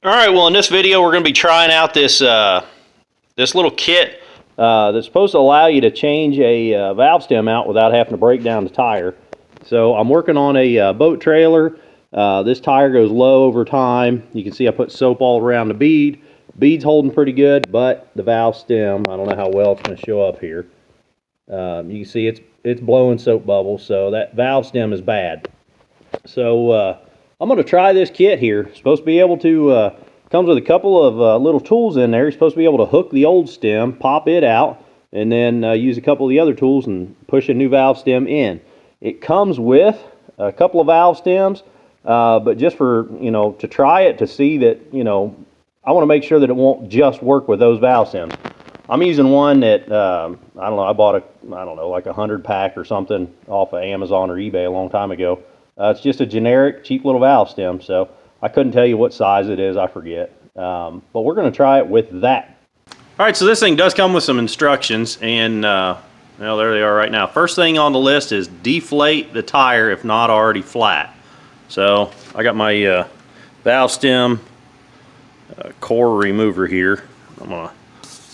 All right, well, in this video, we're going to be trying out this little kit that's supposed to allow you to change a valve stem out without having to break down the tire. So I'm working on a boat trailer. This tire goes low over time. You can see I put soap all around the bead. Bead's holding pretty good, but the valve stem, I don't know how well it's going to show up here. You can see it's blowing soap bubbles, so that valve stem is bad. So I'm going to try this kit here. It's supposed to be able to, comes with a couple of little tools in there. You're supposed to be able to hook the old stem, pop it out, and then use a couple of the other tools and push a new valve stem in. It comes with a couple of valve stems, but just for, to try it, to see that, I want to make sure that it won't just work with those valve stems. I'm using one that, I don't know, I bought like a 100-pack or something off of Amazon or eBay a long time ago. It's just a generic, cheap little valve stem, so I couldn't tell you what size it is, I forget. But we're going to try it with that. All right, so this thing does come with some instructions, and well, there they are right now. First thing on the list is deflate the tire if not already flat. So I got my valve stem core remover here. I'm going to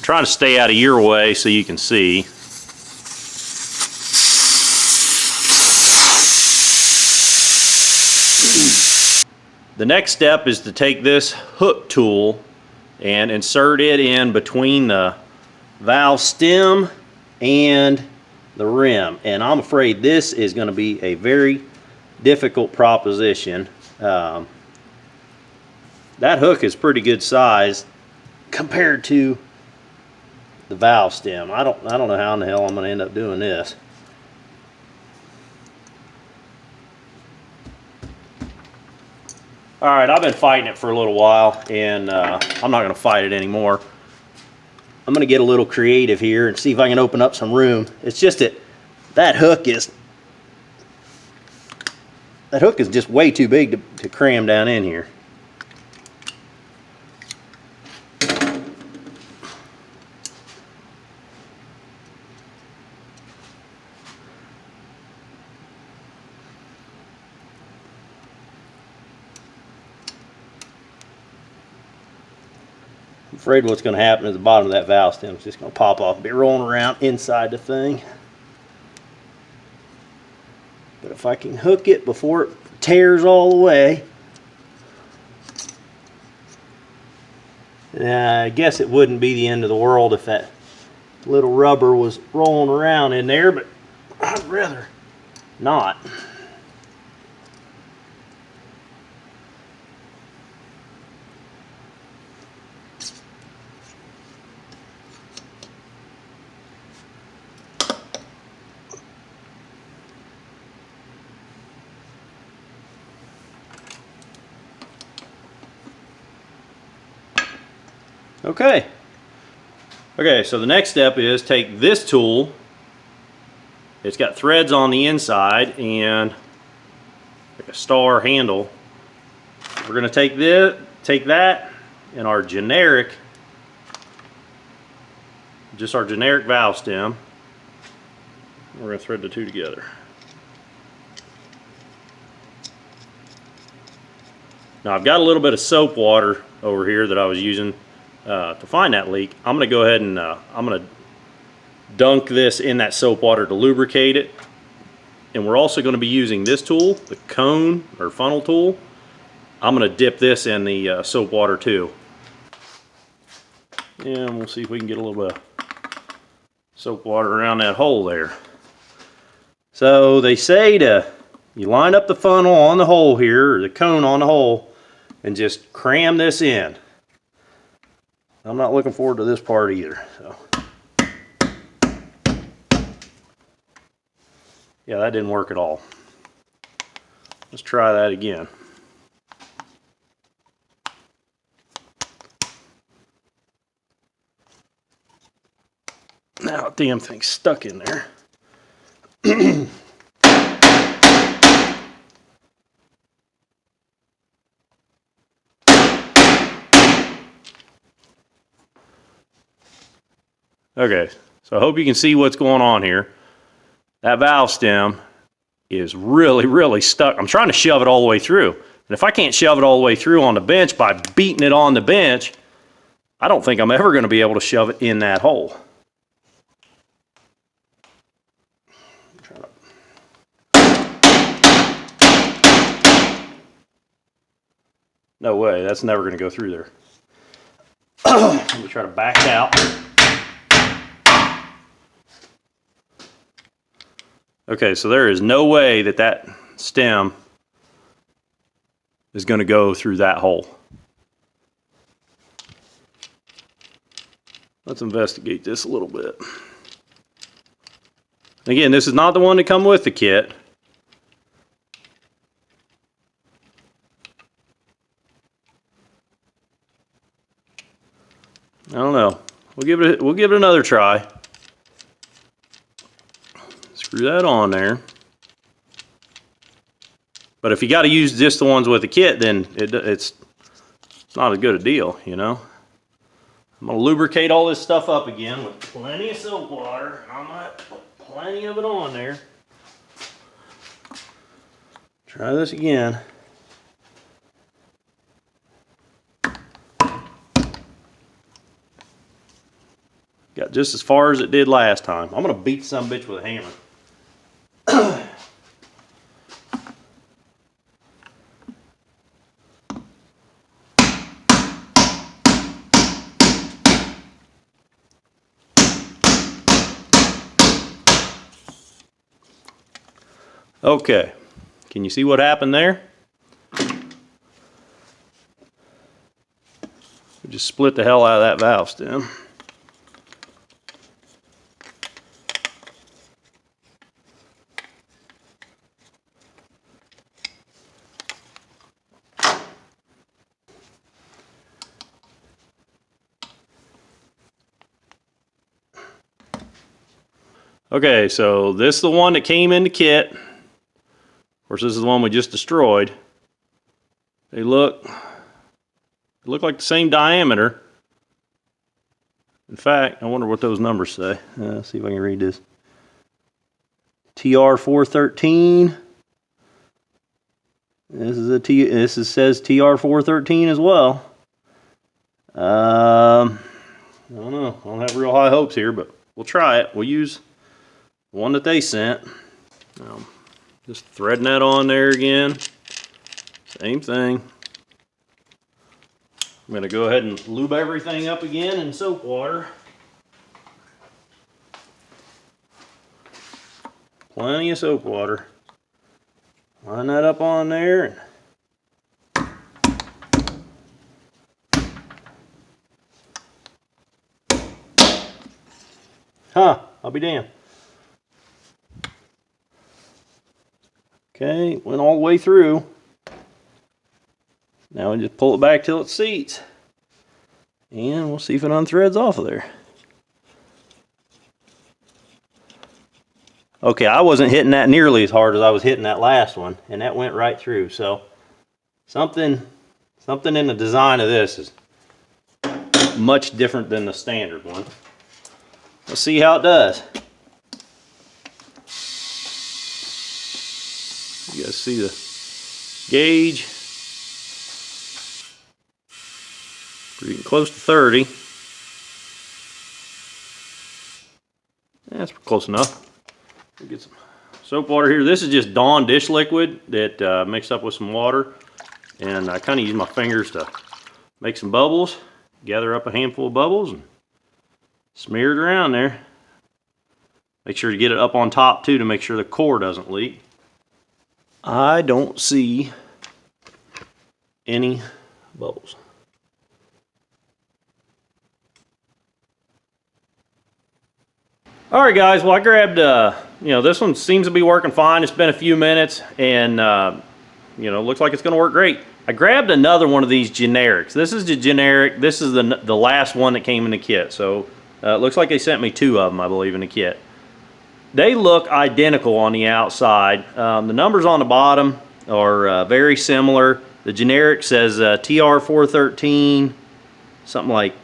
try to stay out of your way so you can see. The next step is to take this hook tool and insert it in between the valve stem and the rim. And I'm afraid this is going to be a very difficult proposition. That hook is pretty good size compared to the valve stem. I don't know how in the hell I'm going to end up doing this. All right, I've been fighting it for a little while, and I'm not going to fight it anymore. I'm going to get a little creative here and see if I can open up some room. It's just that hook is just way too big to cram down in here. I'm afraid what's going to happen is the bottom of that valve stem is just going to pop off and be rolling around inside the thing. But if I can hook it before it tears all the way, I guess it wouldn't be the end of the world if that little rubber was rolling around in there, but I'd rather not. Okay, so the next step is take this tool. It's got threads on the inside and like a star handle. We're going to take that and our generic valve stem. We're going to thread the two together. Now I've got a little bit of soap water over here that I was using to find that leak. I'm going to go ahead and I'm going to dunk this in that soap water to lubricate it. And we're also going to be using this tool, the cone or funnel tool. I'm going to dip this in the soap water too. And we'll see if we can get a little bit of soap water around that hole there. So they say you line up the funnel on the hole here, or the cone on the hole, and just cram this in. I'm not looking forward to this part either. So. Yeah, that didn't work at all. Let's try that again. Now, damn thing's stuck in there. Okay, so I hope you can see what's going on here. That valve stem is really, really stuck. I'm trying to shove it all the way through. And if I can't shove it all the way through on the bench by beating it on the bench, I don't think I'm ever going to be able to shove it in that hole. No way, that's never going to go through there. Let me try to back out. Okay, so there is no way that that stem is going to go through that hole. Let's investigate this a little bit. Again, this is not the one that come with the kit. I don't know. We'll give it another try. Screw that on there. But if you got to use just the ones with the kit, then it's not as good a deal, you know. I'm gonna lubricate all this stuff up again with plenty of soap water. I might put plenty of it on there. Try this again. Got just as far as it did last time. I'm gonna beat some bitch with a hammer. Okay, can you see what happened there? We just split the hell out of that valve stem. Okay, so this is the one that came in the kit. Of course, this is the one we just destroyed. They look like the same diameter. In fact, I wonder what those numbers say. Let's see if I can read this. TR413. This says TR413 as well. I don't know. I don't have real high hopes here, but we'll try it. We'll use the one that they sent. Just threading that on there again. Same thing. I'm going to go ahead and lube everything up again in soap water. Plenty of soap water. Line that up on there. I'll be damned. Okay, went all the way through. Now we just pull it back till it seats. And we'll see if it unthreads off of there. Okay, I wasn't hitting that nearly as hard as I was hitting that last one, and that went right through. So something in the design of this is much different than the standard one. Let's see how it does. You guys see the gauge? We're getting close to 30. That's close enough. We'll get some soap water here. This is just Dawn dish liquid that mixed up with some water. And I kind of use my fingers to make some bubbles. Gather up a handful of bubbles and smear it around there. Make sure to get it up on top too to make sure the core doesn't leak. I don't see any bubbles. All right, guys. Well, I grabbed, this one seems to be working fine. It's been a few minutes, and looks like it's going to work great. I grabbed another one of these generics. This is the generic. This is the last one that came in the kit. So it looks like they sent me 2 of them, I believe, in the kit. They look identical on the outside. The numbers on the bottom are very similar. The generic says TR413, something like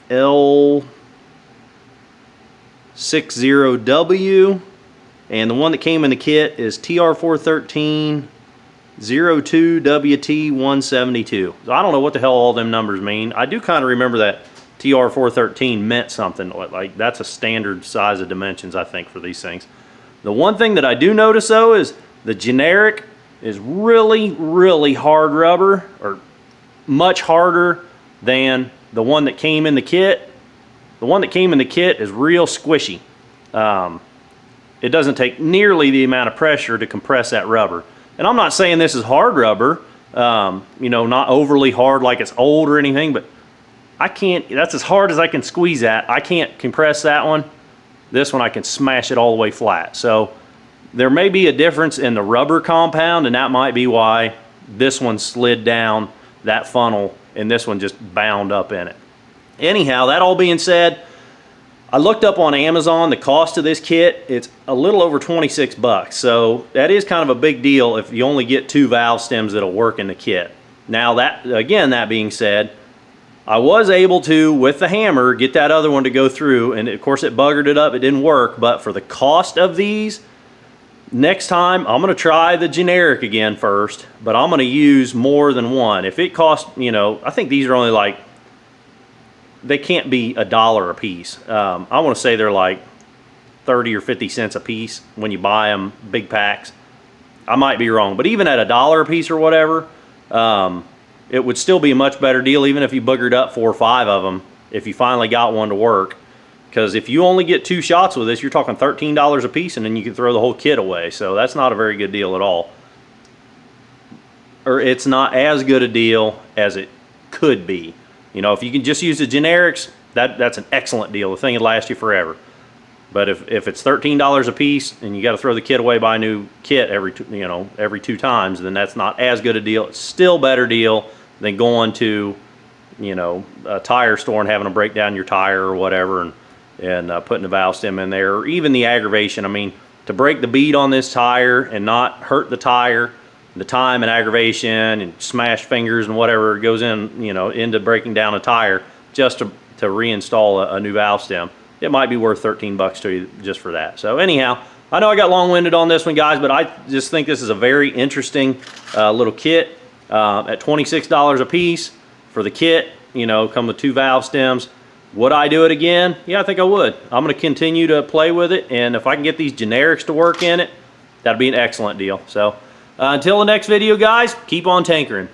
L60W, and the one that came in the kit is TR413 02WT172. So I don't know what the hell all them numbers mean. I do kind of remember that TR413 meant something. Like that's a standard size of dimensions, I think, for these things. The one thing that I do notice though is the generic is really, really hard rubber, or much harder than the one that came in the kit. The one that came in the kit is real squishy. It doesn't take nearly the amount of pressure to compress that rubber. And I'm not saying this is hard rubber, you know, not overly hard like it's old or anything, but I can't, that's as hard as I can squeeze that. I can't compress that one. This one I can smash it all the way flat. So there may be a difference in the rubber compound, and that might be why this one slid down that funnel and this one just bound up in it. Anyhow, that all being said, I looked up on Amazon the cost of this kit. It's a little over 26 bucks. So that is kind of a big deal if you only get 2 valve stems that'll work in the kit. Now that, again, that being said, I was able to, with the hammer, get that other one to go through, and of course it buggered it up, it didn't work, but for the cost of these, next time I'm gonna try the generic again first, but I'm gonna use more than one. If it costs, you know, I think these are only like, they can't be $1 a piece. I wanna say they're like 30 or 50 cents a piece when you buy them big packs. I might be wrong, but even at $1 a piece or whatever, it would still be a much better deal even if you boogered up 4 or 5 of them if you finally got one to work. Because if you only get 2 shots with this, you're talking $13 a piece, and then you can throw the whole kit away. So that's not a very good deal at all. Or it's not as good a deal as it could be. You know, if you can just use the generics, that's an excellent deal. The thing would last you forever. But if it's $13 a piece and you got to throw the kit away, buy a new kit every 2 times, then that's not as good a deal. It's still a better deal than going to, you know, a tire store and having to break down your tire or whatever and putting the valve stem in there, or even the aggravation. I mean, to break the bead on this tire and not hurt the tire, the time and aggravation and smash fingers and whatever goes in, you know, into breaking down a tire just to reinstall a new valve stem. It might be worth 13 bucks to you just for that. So anyhow, I know I got long-winded on this one, guys, but I just think this is a very interesting little kit at $26 a piece for the kit. You know, come with 2 valve stems. Would I do it again? Yeah, I think I would. I'm going to continue to play with it, and if I can get these generics to work in it, that'd be an excellent deal. So until the next video, guys, keep on tankering.